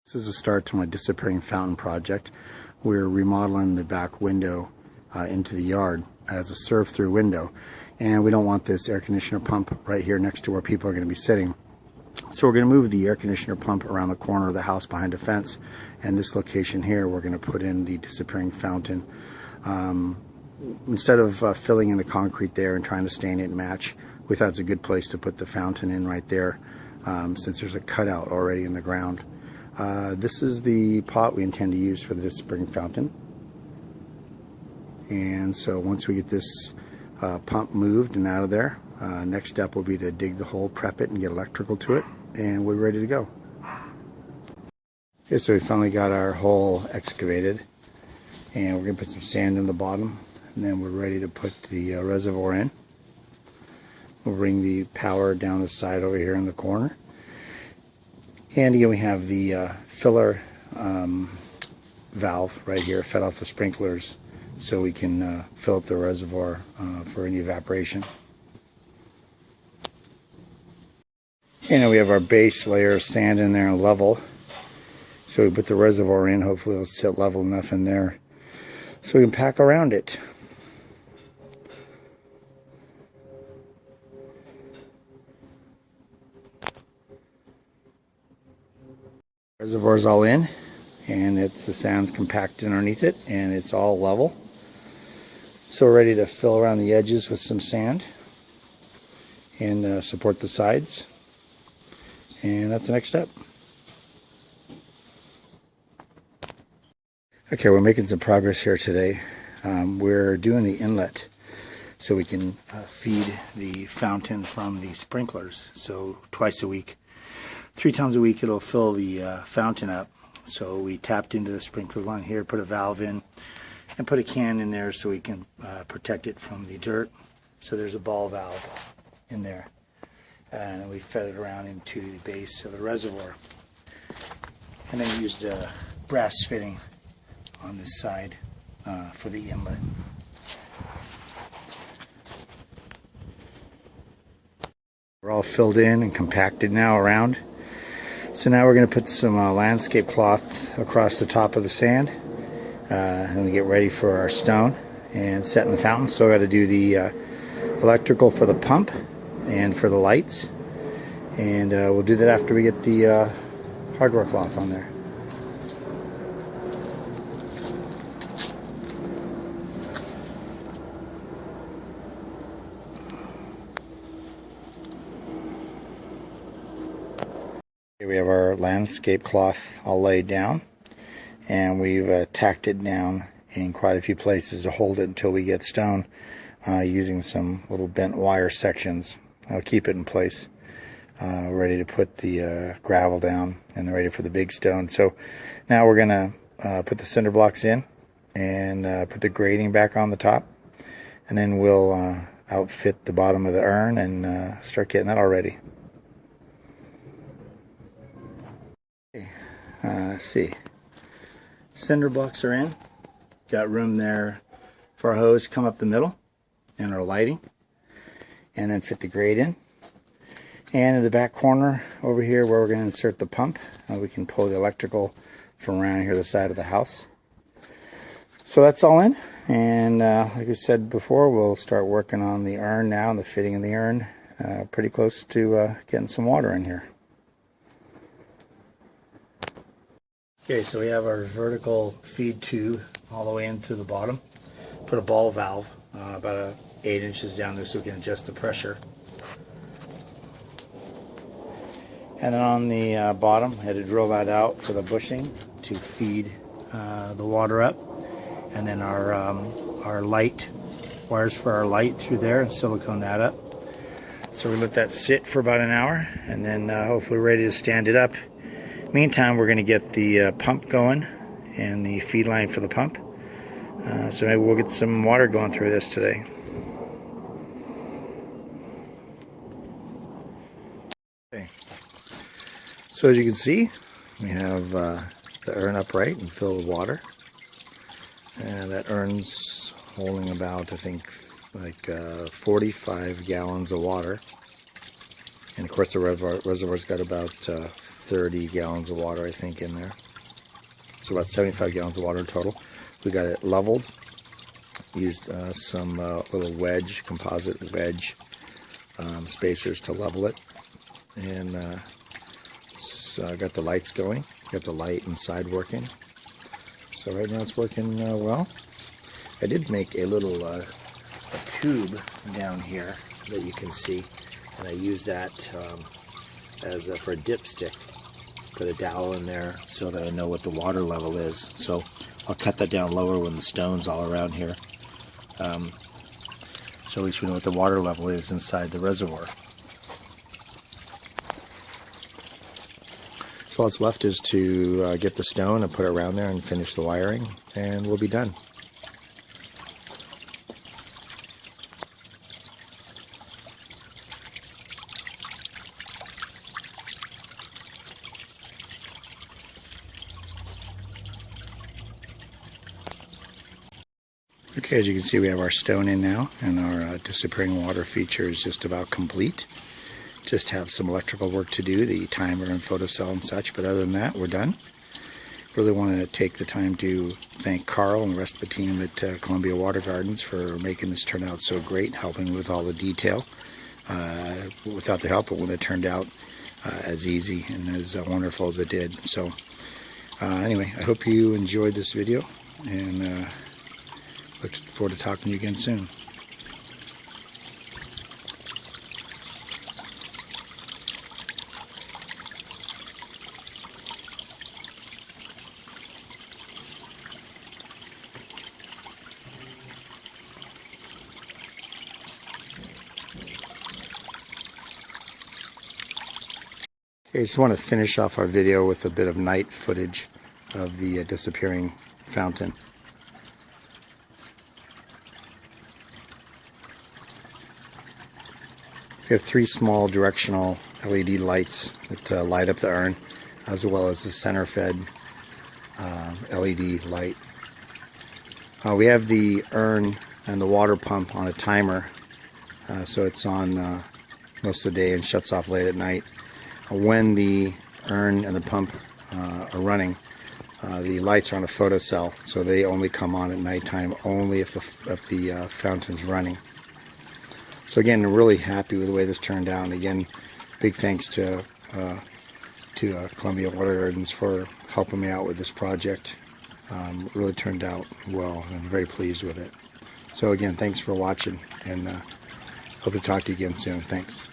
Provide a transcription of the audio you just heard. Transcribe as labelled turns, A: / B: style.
A: This is a start to my disappearing fountain project. We're remodeling the back window into the yard as a serve-through window, and we don't want this air conditioner pump right here next to where people are going to be sitting. So we're going to move the air conditioner pump around the corner of the house behind a fence, and this location here we're going to put in the disappearing fountain. Instead of filling in the concrete there and trying to stain it and match, we thought it's a good place to put the fountain in right there, since there's a cutout already in the ground. This is the pot we intend to use for the disappearing fountain. And so once we get this pump moved and out of there, next step will be to dig the hole, prep it, and get electrical to it, and we're ready to go. Okay, so we finally got our hole excavated, and we're going to put some sand in the bottom, and then we're ready to put the reservoir in. We'll bring the power down the side over here in the corner. And again, we have the filler valve right here, fed off the sprinklers, so we can fill up the reservoir for any evaporation. And then we have our base layer of sand in there and level. So we put the reservoir in, hopefully it'll sit level enough in there so we can pack around it. Reservoir's all in, and the sand's compacted underneath it, and it's all level. So we're ready to fill around the edges with some sand and support the sides. And that's the next step. Okay, we're making some progress here today. We're doing the inlet so we can feed the fountain from the sprinklers. So twice a week. 3 times a week it'll fill the fountain up. So we tapped into the sprinkler line here, put a valve in, and put a can in there so we can protect it from the dirt. So there's a ball valve in there. And then we fed it around into the base of the reservoir. And then used a brass fitting on this side for the inlet. We're all filled in and compacted now around. So now we're going to put some landscape cloth across the top of the sand, and we get ready for our stone and set in the fountain. So I got to do the electrical for the pump and for the lights, and we'll do that after we get the hardware cloth on there. Here we have our landscape cloth all laid down, and we've tacked it down in quite a few places to hold it until we get stone, using some little bent wire sections. I'll keep it in place. Ready to put the gravel down and ready for the big stone. So now we're going to put the cinder blocks in and put the grading back on the top, and then we'll outfit the bottom of the urn and start getting that all ready. Let's see. Cinder blocks are in. Got room there for our hose to come up the middle and our lighting, and then fit the grate in. And in the back corner over here where we're going to insert the pump, we can pull the electrical from around here the side of the house. So that's all in, and like we said before, we'll start working on the urn now and the fitting of the urn. Pretty close to getting some water in here. Okay, so we have our vertical feed tube all the way in through the bottom. Put a ball valve about 8 inches down there so we can adjust the pressure. And then on the bottom, I had to drill that out for the bushing to feed the water up. And then our light, wires for our light through there, and silicone that up. So we let that sit for about an hour, and then hopefully we're ready to stand it up. Meantime, we're going to get the pump going and the feed line for the pump. So maybe we'll get some water going through this today. Okay. So as you can see, we have the urn upright and filled with water. And that urn's holding about, I think, like 45 gallons of water. And of course the reservoir's got about 30 gallons of water, I think, in there. So about 75 gallons of water total. We got it leveled. Used some little wedge, composite wedge spacers to level it. And so I got the lights going. Got the light inside working. So right now it's working well. I did make a little a tube down here that you can see, and I use that as for a dipstick. Put a dowel in there so that I know what the water level is. So I'll cut that down lower when the stone's all around here. So at least we know what the water level is inside the reservoir. So all that's left is to get the stone and put it around there and finish the wiring, and we'll be done. Okay, as you can see, we have our stone in now, and our disappearing water feature is just about complete. Just have some electrical work to do, the timer and photocell and such, but other than that, we're done. Really want to take the time to thank Carl and the rest of the team at Columbia Water Gardens for making this turn out so great, helping with all the detail. Without their help, it wouldn't have turned out as easy and as wonderful as it did. So anyway, I hope you enjoyed this video, and look forward to talking to you again soon. Okay, just want to finish off our video with a bit of night footage of the disappearing fountain. We have 3 small directional LED lights that light up the urn, as well as the center-fed LED light. We have the urn and the water pump on a timer, so it's on most of the day and shuts off late at night. When the urn and the pump are running, the lights are on a photocell, so they only come on at nighttime, only if the fountain's running. So again, I'm really happy with the way this turned out. And again, big thanks to Columbia Water Gardens for helping me out with this project. It really turned out well, and I'm very pleased with it. So again, thanks for watching, and hope to talk to you again soon. Thanks.